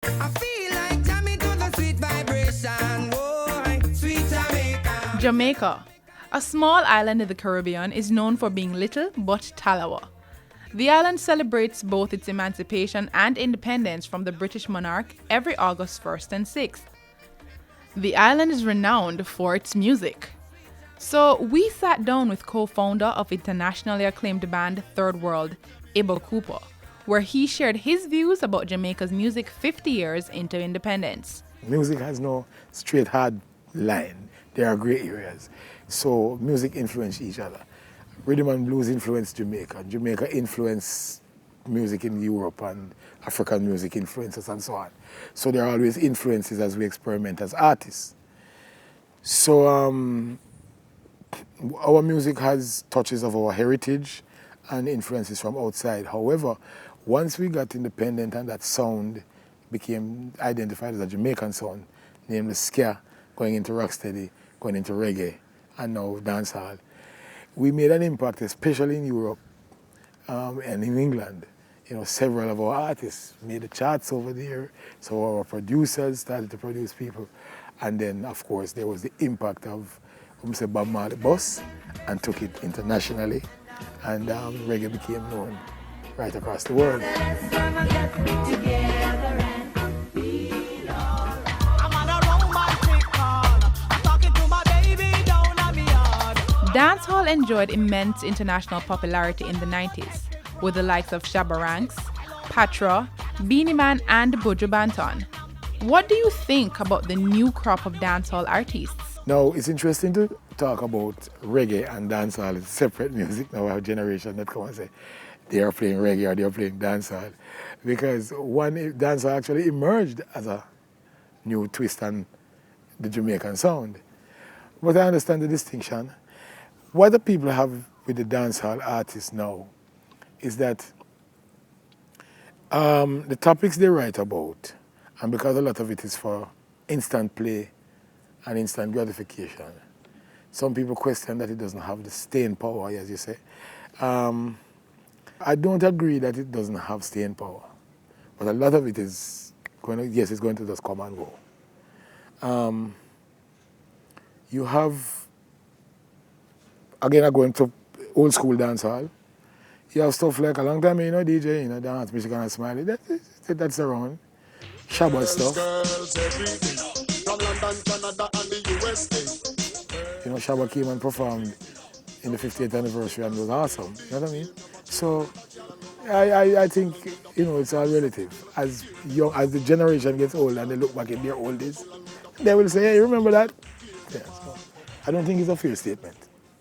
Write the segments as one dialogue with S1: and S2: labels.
S1: I feel like jamming to the sweet vibration, boy, sweet Jamaica.
S2: Jamaica, a small island in the Caribbean, is known for being little but talawa. The island celebrates both its emancipation and independence from the British monarch every August 1st and 6th. The island is renowned for its music. So we sat down with co-founder of internationally acclaimed band Third World, Ibo Cooper, where he shared his views about Jamaica's music 50 years into independence.
S3: Music has no straight hard line. There are gray areas. So music influence each other. Rhythm and blues influence Jamaica. Jamaica influence music in Europe, and African music influences and so on. So there are always influences as we experiment as artists. So our music has touches of our heritage and influences from outside. However, once we got independent and that sound became identified as a Jamaican sound, namely ska, going into rocksteady, going into reggae, and now dancehall, we made an impact, especially in Europe and in England. You know, several of our artists made the charts over there, so our producers started to produce people. And then, of course, there was the impact of Bob Marley Bus, and took it internationally, and reggae became known right across the world.
S2: Dancehall enjoyed immense international popularity in the 90s, with the likes of Shabba Ranks, Patra, Beanie Man, and Buju Banton. What do you think about the new crop of dancehall artists?
S3: Now, it's interesting to talk about reggae and dancehall as separate music. Now, our generation that come and say they are playing reggae or they are playing dancehall, because dancehall actually emerged as a new twist on the Jamaican sound. But I understand the distinction. What the people have with the dancehall artists now is that the topics they write about, and because a lot of it is for instant play and instant gratification, some people question that it doesn't have the staying power, as you say. I don't agree that it doesn't have staying power, but a lot of it is it's going to just come and go. You have, again, I go into old school dancehall. You have stuff like a long time, DJ, dance, Michigan and Smiley. That's around. Shabba stuff. From London, Canada, and the USA. Shabba came and performed in the 50th anniversary and it was awesome. You know what I mean? So I think, it's all relative. As the generation gets older and they look back in their old days, they will say, hey, remember that? Yeah, so I don't think it's a fair statement.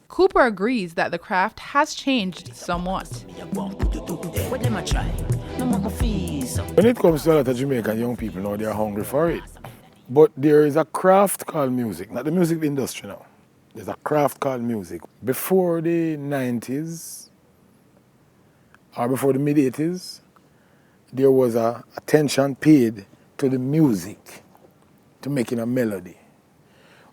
S2: Cooper agrees that the craft has changed somewhat.
S3: When it comes to a lot of Jamaican young people now, they're hungry for it. But there is a craft called music, not the music industry now. There's a craft called music. Before the 90s, or before the mid-80s, there was a attention paid to the music, to making a melody,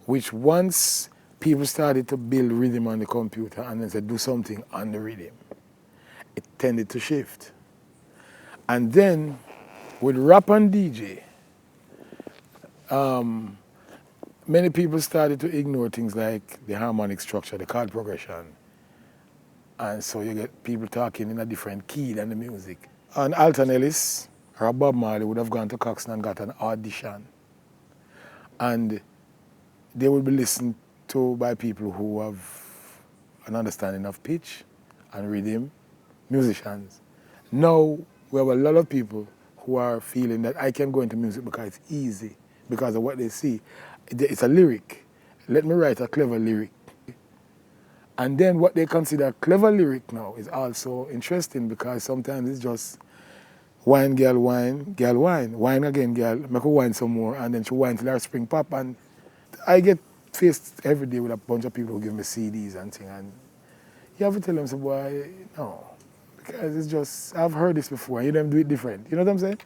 S3: which once people started to build rhythm on the computer and then said, do something on the rhythm, it tended to shift. And then, with rap and DJ, many people started to ignore things like the harmonic structure, the chord progression. And so you get people talking in a different key than the music. And Alton Ellis or Bob Marley would have gone to Coxsone and got an audition. And they would be listened to by people who have an understanding of pitch and rhythm, musicians. Now, we have a lot of people who are feeling that I can go into music because it's easy, because of what they see. It's a lyric. Let me write a clever lyric. And then what they consider a clever lyric now is also interesting, because sometimes it's just wine, girl, wine, girl, wine. Wine again, girl, make her wine some more, and then she wine till her spring pop. And I get faced every day with a bunch of people who give me CDs and things, and you have to tell them, so boy, no. Because it's just, I've heard this before, and you don't do it different. You know what I'm saying?